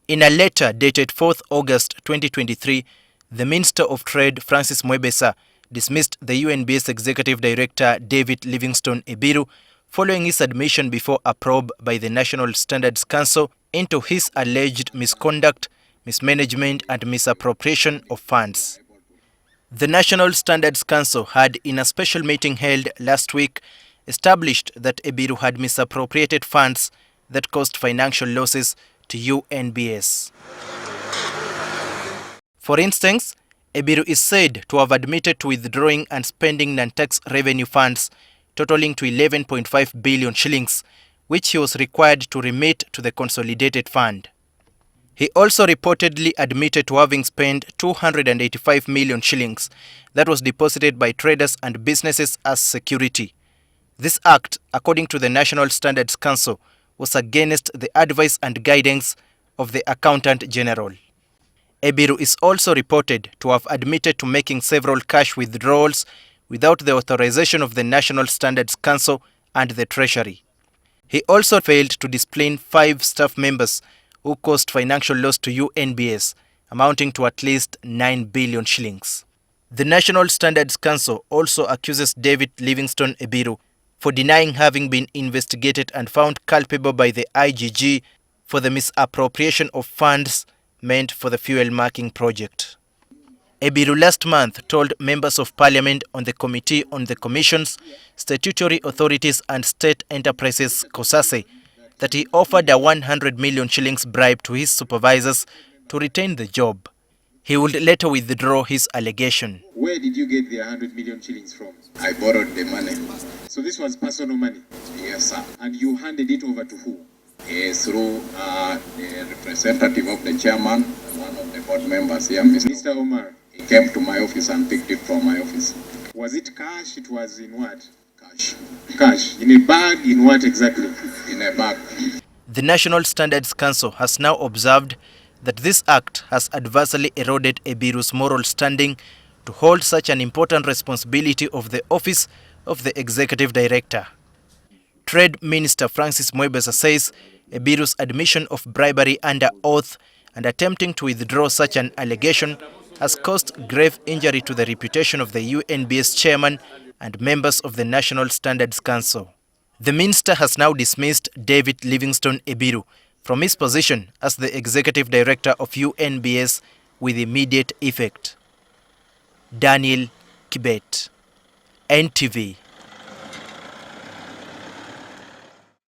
In a letter dated 4th August 2023, the Minister of Trade, Francis Mwebesa, dismissed the UNBS Executive Director, David Livingstone Ebiru, following his admission before a probe by the National Standards Council into his alleged misconduct, mismanagement and misappropriation of funds. The National Standards Council had, in a special meeting held last week, established that Ebiru had misappropriated funds that caused financial losses to UNBS. For instance, Ebiru is said to have admitted to withdrawing and spending non-tax revenue funds totaling to 11.5 billion shillings, which he was required to remit to the consolidated fund. He also reportedly admitted to having spent 285 million shillings that was deposited by traders and businesses as security. This act, according to the National Standards Council, was against the advice and guidance of the Accountant General. Ebiru is also reported to have admitted to making several cash withdrawals without the authorization of the National Standards Council and the Treasury. He also failed to discipline 5 staff members who caused financial loss to UNBS, amounting to at least 9 billion shillings. The National Standards Council also accuses David Livingstone Ebiru for denying having been investigated and found culpable by the IGG for the misappropriation of funds meant for the fuel marking project. Ebiru last month told members of parliament on the Committee on the Commissions, Statutory Authorities and State Enterprises (COSASE) that he offered a 100 million shillings bribe to his supervisors to retain the job. He would later withdraw his allegation. Where did you get the 100 million shillings from? I borrowed the money. So this was personal money? Yes, sir. And you handed it over to who? Through the representative of the chairman, one of the board members here, Mr. Omar. He came to my office and picked it from my office. Was it cash? It was in what? Cash. Cash. In a bag? In what exactly? In a bag. The National Standards Council has now observed that this act has adversely eroded Ebiru's moral standing to hold such an important responsibility of the office of the Executive Director. Trade Minister Francis Mwebesa says Ebiru's admission of bribery under oath and attempting to withdraw such an allegation has caused grave injury to the reputation of the UNBS chairman and members of the National Standards Council. The minister has now dismissed David Livingstone Ebiru from his position as the Executive Director of UNBS with immediate effect. Daniel Kibet, NTV.